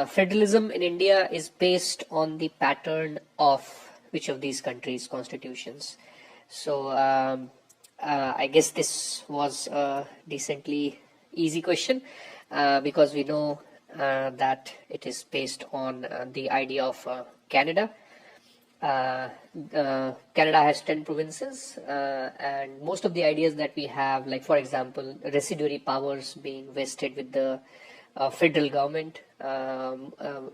Federalism in India is based on the pattern of which of these countries' constitutions? So I guess this was a decently easy question because we know that it is based on the idea of Canada. Canada has 10 provinces, and most of the ideas that we have, like for example, residuary powers being vested with the federal government,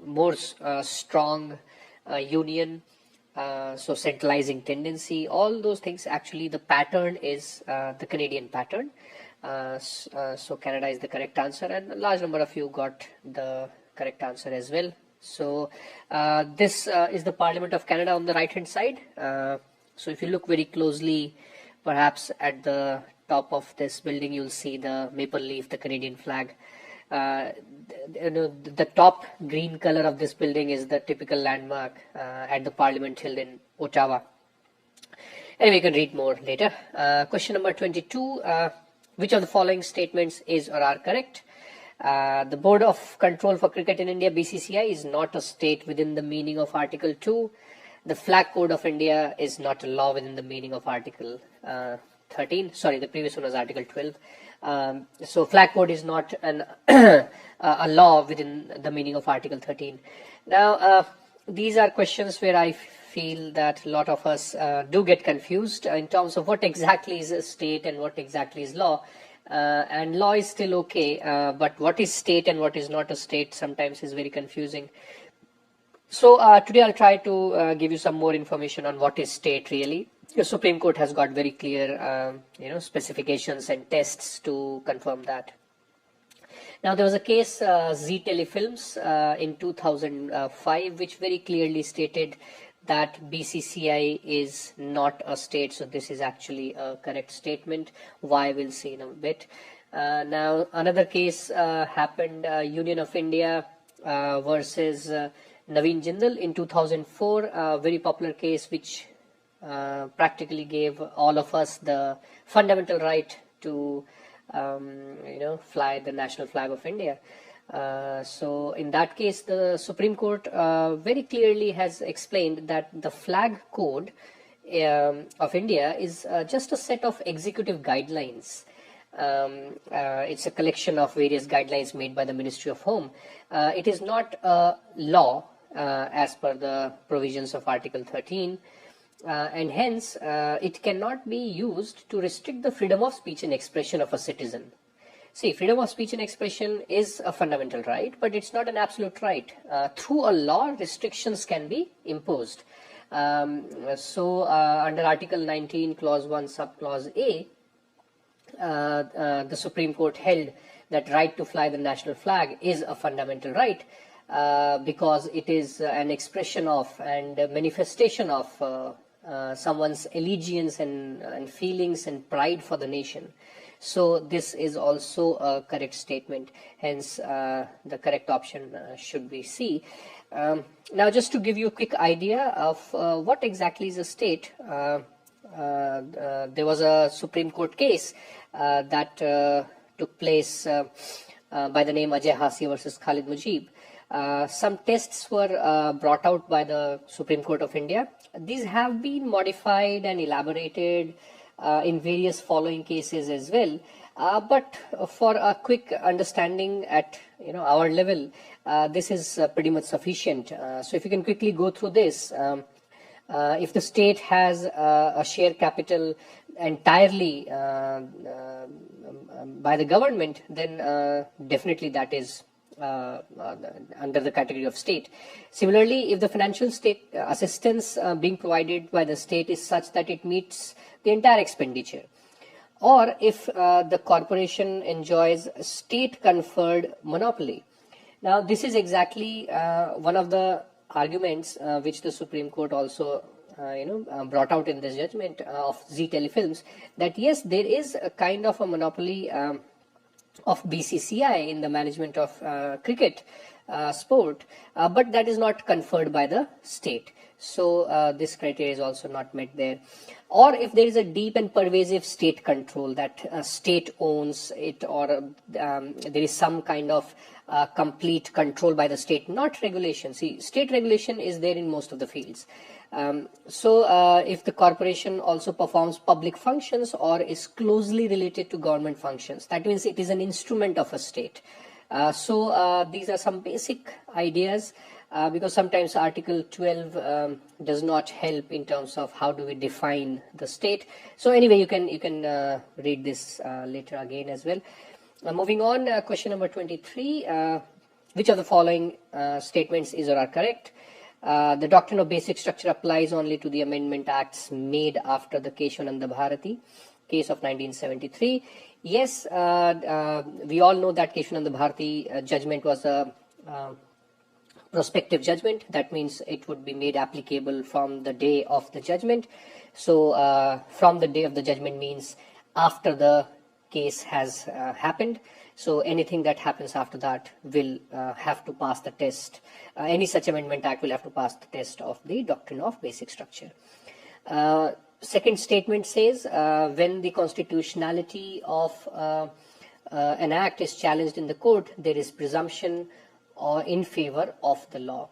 more strong union, so centralizing tendency, all those things, actually the pattern is the Canadian pattern. So Canada is the correct answer, and a large number of you got the correct answer as well. So this is the Parliament of Canada on the right hand side. So if you look very closely, perhaps at the top of this building, you'll see the maple leaf, the Canadian flag. The top green color of this building is the typical landmark at the Parliament held in Ottawa. Anyway, you can read more later. Question number 22. Which of the following statements is or are correct? The Board of Control for Cricket in India, BCCI, is not a state within the meaning of Article 2. The Flag Code of India is not a law within the meaning of Article 13. Sorry, the previous one was Article 12. So Flag Code is not a law within the meaning of Article 13. Now, these are questions where I feel that a lot of us do get confused in terms of what exactly is a state and what exactly is law. And law is still okay, but what is state and what is not a state sometimes is very confusing. So today I'll try to give you some more information on what is state really. The Supreme Court has got very clear specifications and tests to confirm that. Now there was a case, Z Telefilms, in 2005, which very clearly stated that BCCI is not a state. So this is actually a correct statement. Why, we'll see in a bit. Now another case happened, Union of India versus Naveen Jindal in 2004, a very popular case which practically gave all of us the fundamental right to fly the national flag of India. So in that case, the Supreme Court very clearly has explained that the flag code of India is just a set of executive guidelines. It's a collection of various guidelines made by the Ministry of Home. It is not a law as per the provisions of Article 13. And hence, it cannot be used to restrict the freedom of speech and expression of a citizen. See, freedom of speech and expression is a fundamental right, but it's not an absolute right. Through a law, restrictions can be imposed. So, under Article 19, Clause 1, Subclause A, the Supreme Court held that right to fly the national flag is a fundamental right because it is an expression of and a manifestation of someone's allegiance and feelings and pride for the nation. So this is also a correct statement. Hence, the correct option should be C. Now, just to give you a quick idea of what exactly is a state, there was a Supreme Court case that took place by the name Ajay Hasi versus Khalid Mujib. Some tests were brought out by the Supreme Court of India. These have been modified and elaborated in various following cases as well. But for a quick understanding at our level, this is pretty much sufficient. So if you can quickly go through this, if the state has a share capital entirely by the government, then definitely that is under the category of state. Similarly, if the financial state assistance being provided by the state is such that it meets the entire expenditure, or if the corporation enjoys state conferred monopoly. Now this is exactly one of the arguments which the Supreme Court also brought out in this judgment of Z Telefilms, that yes, there is a kind of a monopoly of BCCI in the management of cricket sport, but that is not conferred by the state. So this criteria is also not met there. Or if there is a deep and pervasive state control, that state owns it, or there is some kind of complete control by the state, not regulation. See, state regulation is there in most of the fields. If the corporation also performs public functions or is closely related to government functions, that means it is an instrument of a state. These are some basic ideas, because sometimes Article 12 does not help in terms of how do we define the state. So anyway, you can read this later again as well. Moving on, question number 23. Which of the following statements is or are correct? The doctrine of basic structure applies only to the amendment acts made after the Keshavananda Bharati case of 1973. Yes, we all know that Keshavananda Bharati judgment was a prospective judgment. That means it would be made applicable from the day of the judgment. So from the day of the judgment means after the case has happened. So anything that happens after that will have to pass the test. Any such amendment act will have to pass the test of the doctrine of basic structure. Second statement says when the constitutionality of an act is challenged in the court, there is presumption or in favor of the law.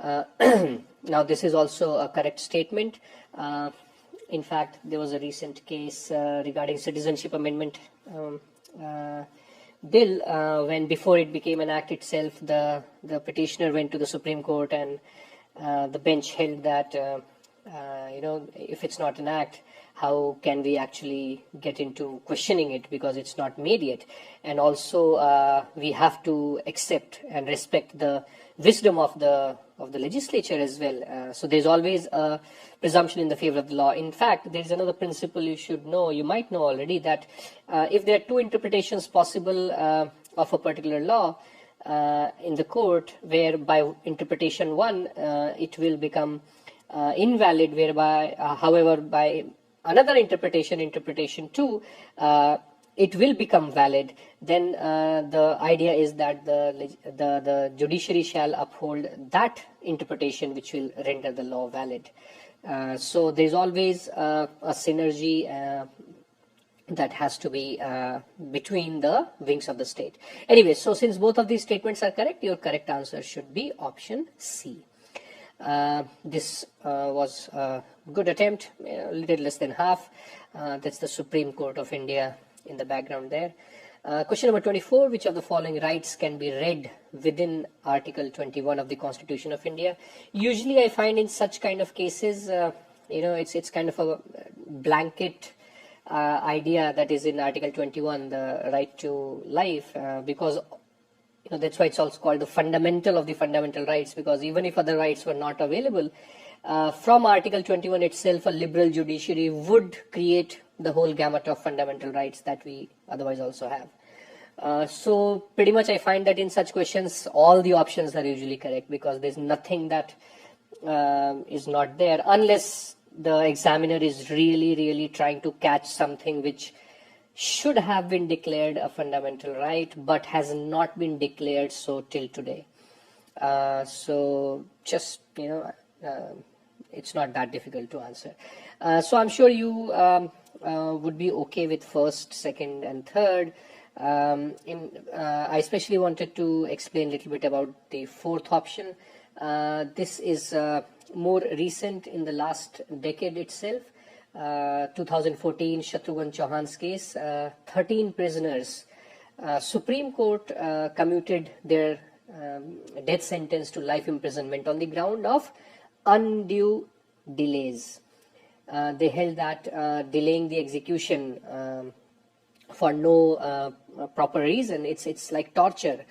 Now this is also a correct statement. In fact, there was a recent case regarding citizenship amendment bill, when before it became an act itself, the petitioner went to the Supreme Court, and the bench held that if it's not an act, how can we actually get into questioning it, because it's not made yet. And also we have to accept and respect the wisdom of the legislature as well. So there's always a presumption in the favor of the law. In fact, there's another principle you should know, you might know already, that if there are two interpretations possible of a particular law in the court, where by interpretation one it will become invalid, whereby however by another interpretation two, it will become valid, then the idea is that the judiciary shall uphold that interpretation which will render the law valid. So there's always a synergy that has to be between the wings of the state. Anyway, so since both of these statements are correct, your correct answer should be option C. This was a good attempt, a little less than half. That's the Supreme Court of India in the background there. Question number 24, which of the following rights can be read within Article 21 of the Constitution of India? Usually I find in such kind of cases, it's kind of a blanket idea that is in Article 21, the right to life, because that's why it's also called the fundamental of the fundamental rights, because even if other rights were not available, from Article 21 itself, a liberal judiciary would create the whole gamut of fundamental rights that we otherwise also have. So pretty much I find that in such questions, all the options are usually correct, because there's nothing that is not there, unless the examiner is really trying to catch something which should have been declared a fundamental right, but has not been declared so till today. So just, it's not that difficult to answer. So I'm sure you would be okay with first, second, and third. I especially wanted to explain a little bit about the fourth option. This is more recent in the last decade itself. 2014 Shatrughan Chauhan's case, 13 prisoners. Supreme Court commuted their death sentence to life imprisonment on the ground of undue delays. They held that delaying the execution for no proper reason, it's like torture.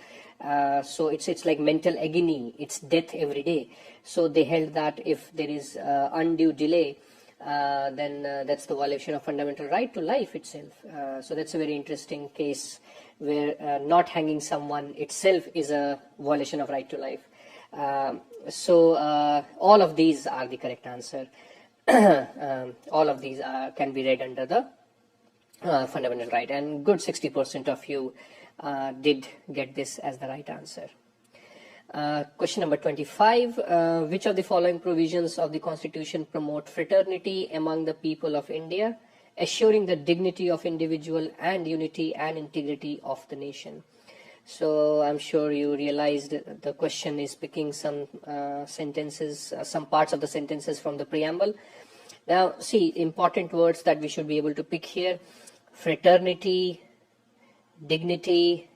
So it's like mental agony, it's death every day. So they held that if there is undue delay, then that's the violation of fundamental right to life itself. So that's a very interesting case where not hanging someone itself is a violation of right to life. So all of these are the correct answer. All of these can be read under the fundamental right, and good 60% of you did get this as the right answer. Question number 25, which of the following provisions of the Constitution promote fraternity among the people of India, assuring the dignity of individual and unity and integrity of the nation? So I'm sure you realized the question is picking some sentences, some parts of the sentences from the preamble. Now see, important words that we should be able to pick here: fraternity, dignity,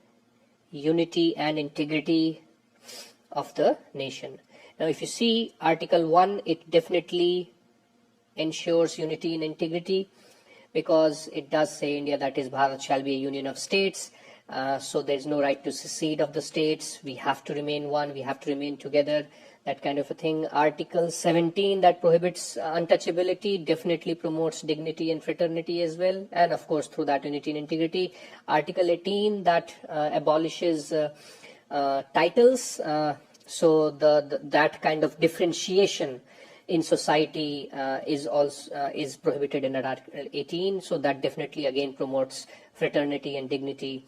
unity and integrity of the nation. Now if you see Article 1, it definitely ensures unity and integrity, because it does say India, that is Bharat, shall be a union of states. So there's no right to secede of the states. We have to remain one. We have to remain together. That kind of a thing. Article 17 that prohibits untouchability definitely promotes dignity and fraternity as well, and of course through that unity and integrity. Article 18 that abolishes titles. So that kind of differentiation in society is prohibited in Article 18. So that definitely again promotes fraternity and dignity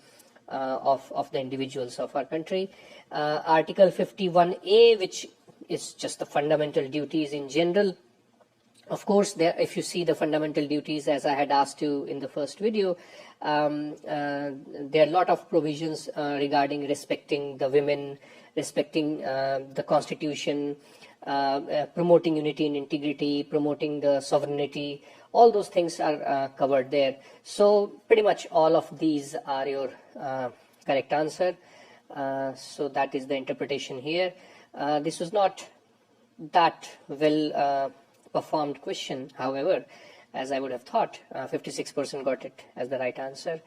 of the individuals of our country. Article 51A, which is just the fundamental duties in general. Of course, there, if you see the fundamental duties, as I had asked you in the first video, there are a lot of provisions regarding respecting the women, respecting the constitution, promoting unity and integrity, promoting the sovereignty. All those things are covered there. So pretty much all of these are your correct answer. So that is the interpretation here. This was not that well performed question, however, as I would have thought. 56% got it as the right answer.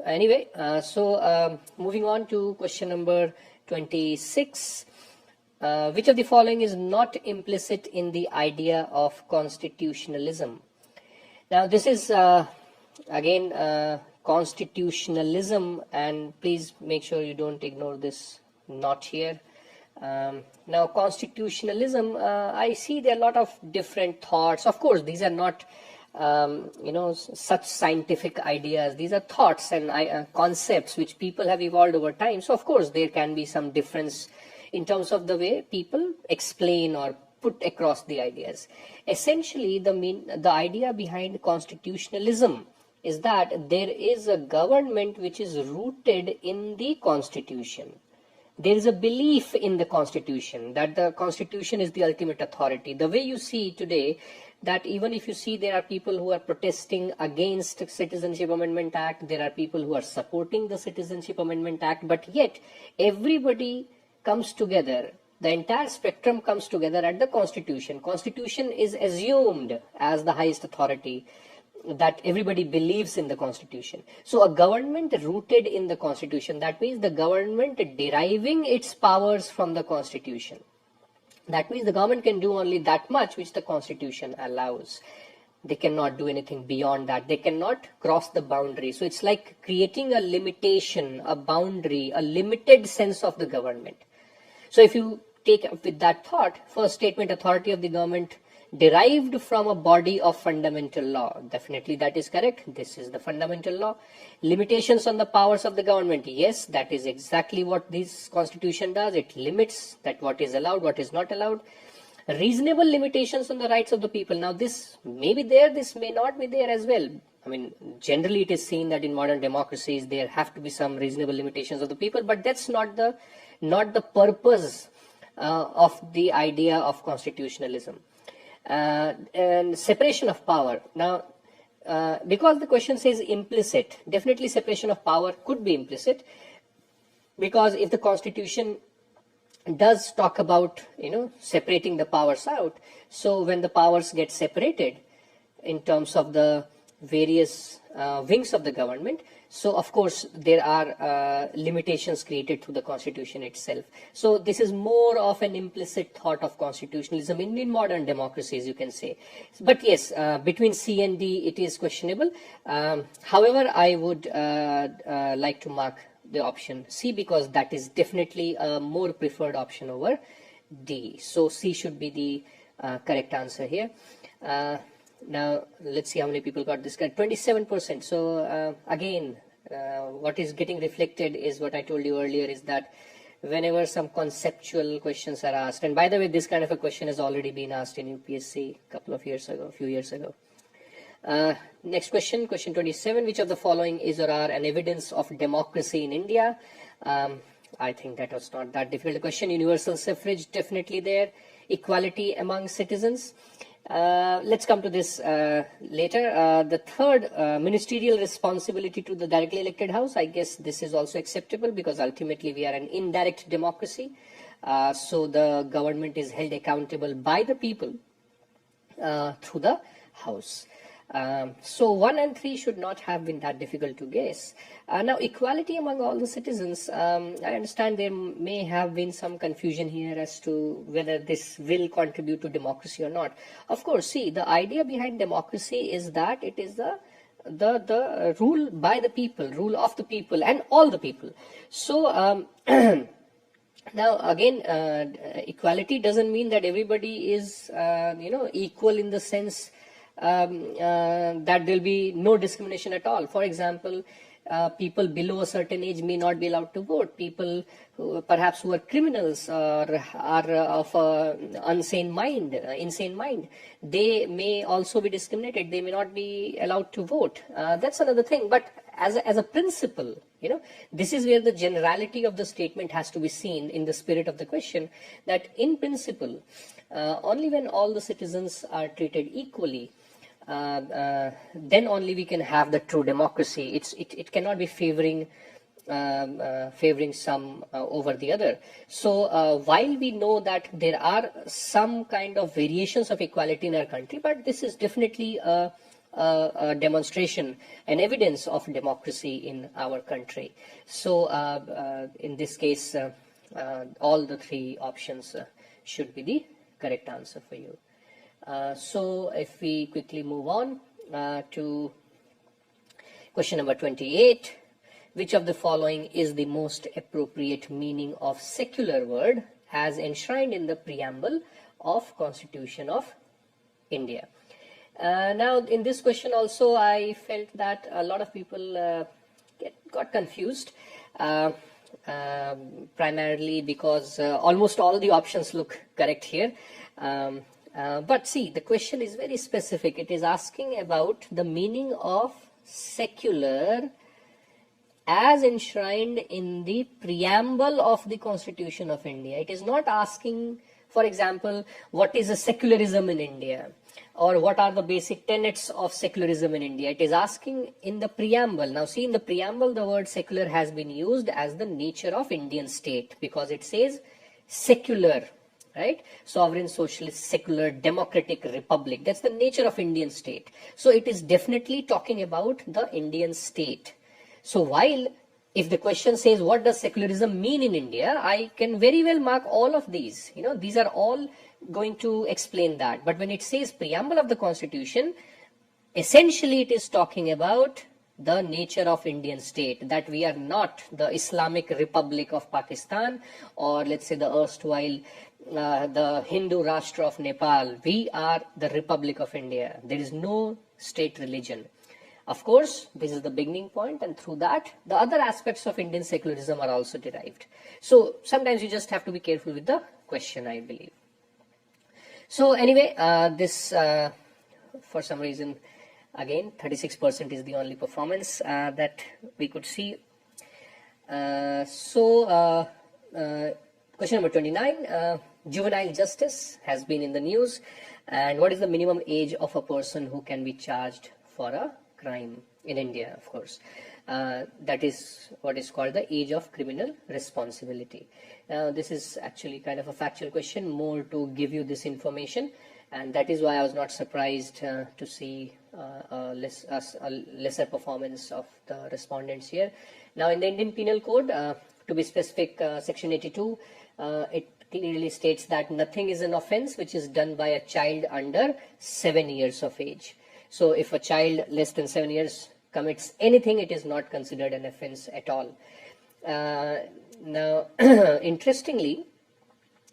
Anyway, so moving on to question number 26. Which of the following is not implicit in the idea of constitutionalism? Now this is again constitutionalism, and please make sure you don't ignore this not here. Now constitutionalism, I see there are a lot of different thoughts. Of course, these are not such scientific ideas. These are thoughts and concepts which people have evolved over time. So of course there can be some difference in terms of the way people explain or put across the ideas. Essentially, the idea behind constitutionalism is that there is a government which is rooted in the constitution. There is a belief in the constitution, that the constitution is the ultimate authority. The way you see today, that even if you see there are people who are protesting against Citizenship Amendment Act, there are people who are supporting the Citizenship Amendment Act, but yet everybody comes together, the entire spectrum comes together at the constitution. Constitution is assumed as the highest authority, that everybody believes in the constitution. So a government rooted in the constitution, that means the government deriving its powers from the constitution. That means the government can do only that much which the constitution allows. They cannot do anything beyond that. They cannot cross the boundary. So it's like creating a limitation, a boundary, a limited sense of the government. So if you take up with that thought, first statement, authority of the government derived from a body of fundamental law. Definitely that is correct. This is the fundamental law. Limitations on the powers of the government. Yes, that is exactly what this constitution does. It limits that what is allowed, what is not allowed. Reasonable limitations on the rights of the people. Now this may be there, this may not be there as well. I mean, generally it is seen that in modern democracies there have to be some reasonable limitations of the people, but that's not the purpose of the idea of constitutionalism. And separation of power. Now, because the question says implicit, definitely separation of power could be implicit, because if the constitution does talk about separating the powers out, so when the powers get separated in terms of the various wings of the government, so of course there are limitations created through the constitution itself. So this is more of an implicit thought of constitutionalism in modern democracies, you can say. But yes, between C and D it is questionable. However, I would like to mark the option C, because that is definitely a more preferred option over D. So C should be the correct answer here. Now let's see how many people got this correct. 27%. So again, what is getting reflected is what I told you earlier, is that whenever some conceptual questions are asked, and by the way, this kind of a question has already been asked in UPSC a few years ago. Next question, question 27. Which of the following is or are an evidence of democracy in India? I think that was not that difficult a question. Universal suffrage, definitely there. Equality among citizens. Let's come to this later. The third, ministerial responsibility to the directly elected house. I guess this is also acceptable because ultimately we are an indirect democracy. So the government is held accountable by the people through the house. So 1 and 3 should not have been that difficult to guess. Now, equality among all the citizens, I understand there may have been some confusion here as to whether this will contribute to democracy or not. Of course, see, the idea behind democracy is that it is the rule by the people, rule of the people and all the people. So now again, equality doesn't mean that everybody is equal in the sense that there will be no discrimination at all. For example, people below a certain age may not be allowed to vote. People perhaps who are criminals or are of insane mind, they may also be discriminated. They may not be allowed to vote. That's another thing. But as a principle, this is where the generality of the statement has to be seen in the spirit of the question, that in principle, only when all the citizens are treated equally, then only we can have the true democracy. It cannot be favoring some over the other. So while we know that there are some kind of variations of equality in our country, but this is definitely a demonstration, an evidence of democracy in our country. So in this case, all the 3 options should be the correct answer for you. So if we quickly move on to question number 28, which of the following is the most appropriate meaning of secular word as enshrined in the preamble of Constitution of India? Now in this question also I felt that a lot of people got confused, primarily because almost all the options look correct here. But see, the question is very specific. It is asking about the meaning of secular as enshrined in the preamble of the Constitution of India. It is not asking, for example, what is a secularism in India or what are the basic tenets of secularism in India. It is asking in the preamble. Now see, in the preamble the word secular has been used as the nature of Indian state because it says secular. Right? Sovereign, socialist, secular, democratic republic. That's the nature of Indian state. So it is definitely talking about the Indian state. So while if the question says what does secularism mean in India, I can very well mark all of these. These are all going to explain that. But when it says preamble of the Constitution, essentially it is talking about the nature of Indian state, that we are not the Islamic Republic of Pakistan or let's say the erstwhile the Hindu Rashtra of Nepal. We are the Republic of India. There is no state religion. Of course, this is the beginning point, and through that, the other aspects of Indian secularism are also derived. So sometimes you just have to be careful with the question, I believe. So anyway, this for some reason, again, 36% is the only performance that we could see. Question number 29, juvenile justice has been in the news, and what is the minimum age of a person who can be charged for a crime in India? Of course, that is what is called the age of criminal responsibility. Now this is actually kind of a factual question, more to give you this information, and that is why I was not surprised to see a lesser performance of the respondents here. Now in the Indian Penal Code, to be specific, section 82, it clearly states that nothing is an offense which is done by a child under 7 years of age. So if a child less than 7 years commits anything, it is not considered an offense at all. Now, interestingly,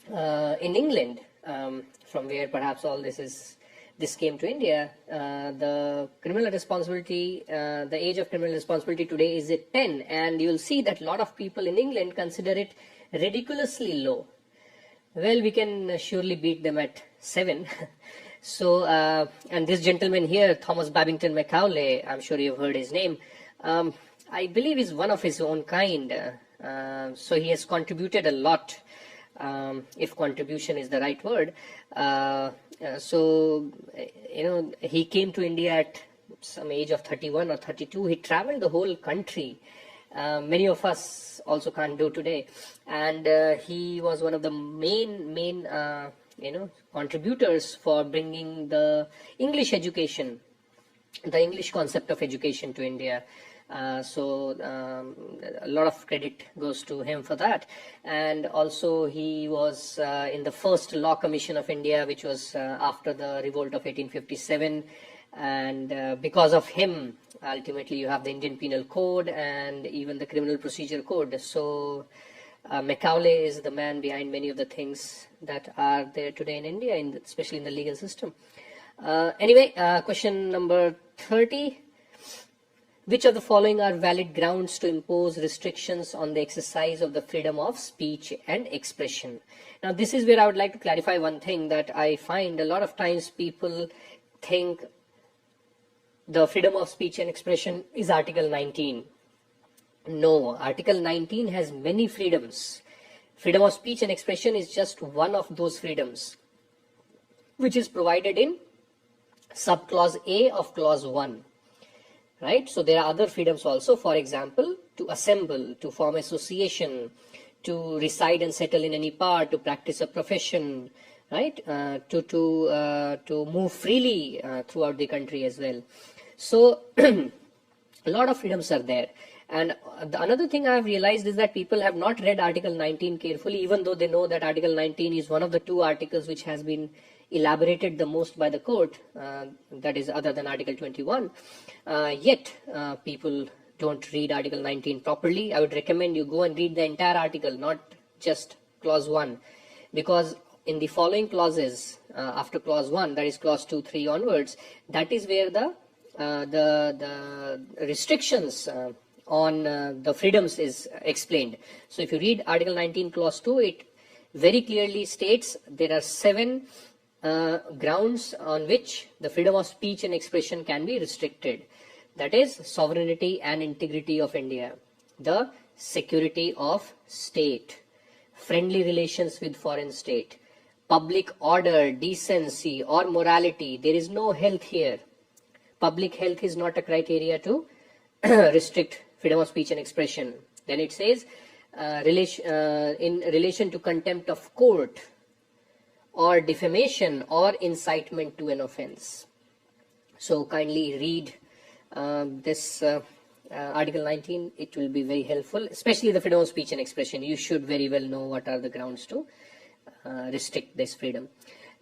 in England, from where perhaps all this came to India, the criminal responsibility, the age of criminal responsibility today is at 10, and you'll see that a lot of people in England consider it ridiculously low. Well, we can surely beat them at 7. So, and this gentleman here, Thomas Babington Macaulay, I'm sure you've heard his name. I believe is one of his own kind. So he has contributed a lot, if contribution is the right word. So, he came to India at some age of 31 or 32. He traveled the whole country. Many of us also can't do today. And he was one of the main contributors for bringing the English education, the English concept of education to India. So a lot of credit goes to him for that. And also he was in the first Law Commission of India, which was after the revolt of 1857. And because of him, ultimately you have the Indian Penal Code and even the Criminal Procedure Code. So Macaulay is the man behind many of the things that are there today in India, especially in the legal system. Anyway, question number 30. Which of the following are valid grounds to impose restrictions on the exercise of the freedom of speech and expression? Now, this is where I would like to clarify one thing that I find a lot of times people think the freedom of speech and expression is Article 19. No, Article 19 has many freedoms. Freedom of speech and expression is just one of those freedoms, which is provided in subclause A of clause 1. Right? So there are other freedoms also, for example, to assemble, to form association, to reside and settle in any part, to practice a profession, right? To move freely throughout the country as well. So a lot of freedoms are there. And another thing I have realized is that people have not read Article 19 carefully, even though they know that Article 19 is one of the two articles which has been elaborated the most by the court, that is other than Article 21. Yet people don't read Article 19 properly. I would recommend you go and read the entire article, not just clause 1, because in the following clauses after clause 1, that is clause 2, 3 onwards, that is where the restrictions on the freedoms is explained. So if you read Article 19 clause 2, it very clearly states there are 7 grounds on which the freedom of speech and expression can be restricted. That is sovereignty and integrity of India, the security of state, friendly relations with foreign state, public order, decency or morality. There is no health here. Public health is not a criteria to restrict freedom of speech and expression. Then it says in relation to contempt of court or defamation or incitement to an offense. So kindly read this Article 19. It will be very helpful, especially the freedom of speech and expression. You should very well know what are the grounds to restrict this freedom.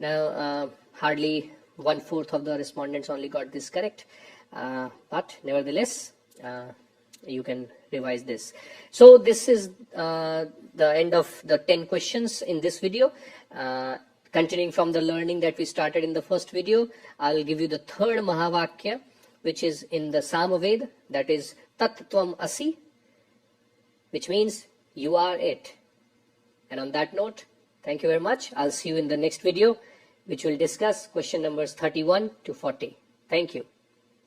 Now, hardly 1/4 of the respondents only got this correct, but nevertheless, you can revise this. So this is the end of the 10 questions in this video. Continuing from the learning that we started in the first video, I'll give you the third Mahavakya, which is in the Samaved, that is Tat Tvam Asi, which means you are it. And on that note, thank you very much. I'll see you in the next video, which will discuss question numbers 31 to 40. Thank you.